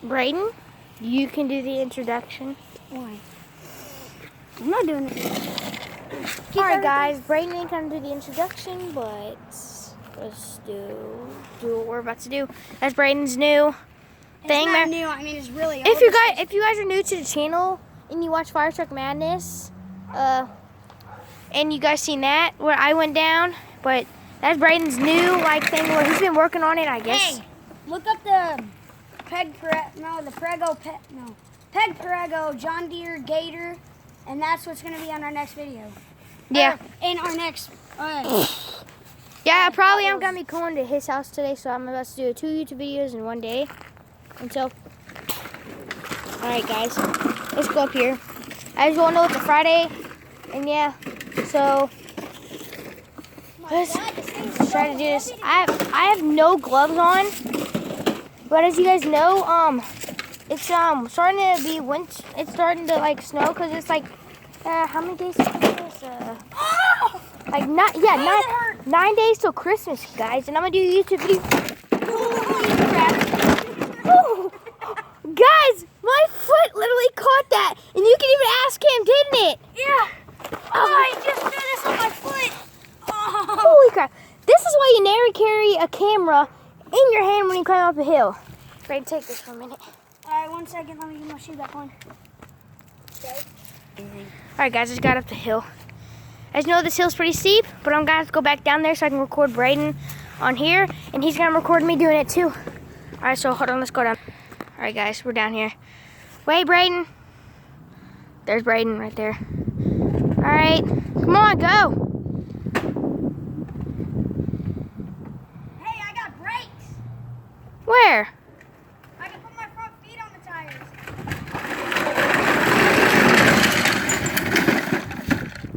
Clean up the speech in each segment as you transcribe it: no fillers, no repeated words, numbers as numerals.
Brayden, you can do the introduction. Why? I'm not doing it. Alright guys, Brayden ain't gonna do the introduction, but let's do what we're about to do. That's Brayden's new thing. It's not new. I mean, it's really old. If you guys are new to the channel and you watch Fire Truck Madness, and you guys seen that where I went down, but that's Brayden's new thing where he's been working on it, I guess. Hey, look up the Peg Perego John Deere Gator, and that's what's gonna be on our next video. Yeah. In our next. Yeah, probably I'm gonna be going to his house today, so I'm about to do 2 YouTube videos in one day. Until. Alright guys, let's go up here. As you all know, it's a Friday, and yeah, so let's try to do this. I have no gloves on, but as you guys know, it's starting to be winter. It's starting to snow because it's how many days till Christmas? Like 9 days till Christmas, guys, and I'm gonna do a YouTube video. Oh, guys, my foot literally caught that, and you can even ask him, didn't it? Yeah. I just did this on my foot. Oh. Holy crap! This is why you never carry a camera in your hand when you climb up a hill. Ready to take this for a minute. All right, 1 second. Let me get my shoe back on. Okay. Alright guys, I just got up the hill. As you know, this hill's pretty steep, but I'm gonna have to go back down there so I can record Brayden on here, and he's gonna record me doing it too. Alright, so hold on, let's go down. Alright guys, we're down here. Wait, Brayden. There's Brayden right there. Alright, come on, go. Hey, I got brakes. Where? I can put my front feet on the tires.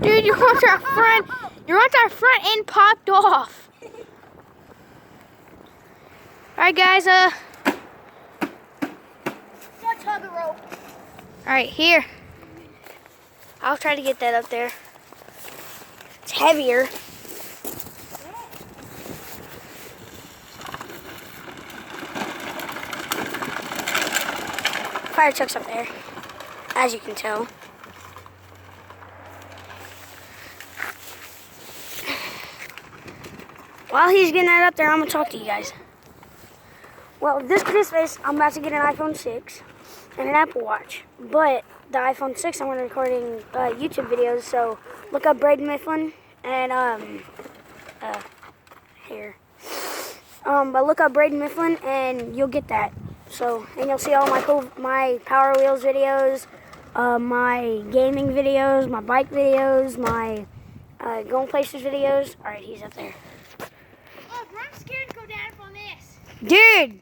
Dude, you're on our front end popped off. Alright guys, Just hug a rope. alright, here. I'll try to get that up there. It's heavier. Fire truck's up there, as you can tell. While he's getting that up there, I'm going to talk to you guys. Well, this Christmas, I'm about to get an iPhone 6 and an Apple Watch. But the iPhone 6, I'm going to be recording YouTube videos, so look up Brayden Mifflin and, here. But look up Brayden Mifflin and you'll get that. So, and you'll see all my Power Wheels videos, my gaming videos, my bike videos, my going places videos. All right, he's up there. Oh, I'm scared to go down on this. Dude,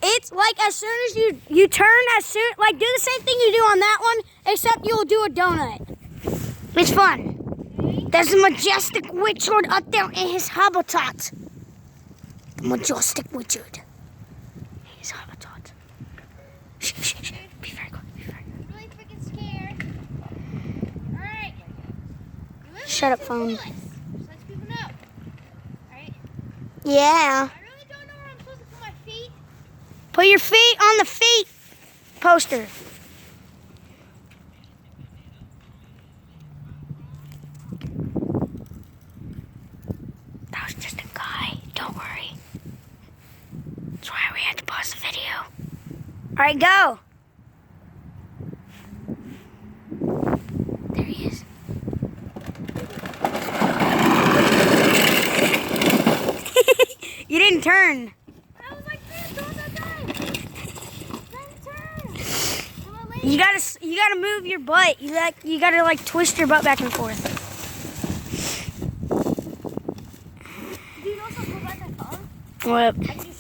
it's like as soon as you turn, do the same thing you do on that one, except you'll do a donut. It's fun. There's a majestic witchard up there in his habitat. Majestic witchard. His habitat. Shh, shh, shh. Be very quiet, be very quiet. I'm really freaking scared. Alright. Shut up, phone. So let's people know. Alright. Yeah. I really don't know where I'm supposed to put my feet. Put your feet on the feet poster. That was just a guy. Don't worry. That's why we had to pause the video. All right, go. There he is. You didn't turn. I was like, man, don't that guy. You gotta move your butt. You gotta twist your butt back and forth. Do you also go back and phone? What? I can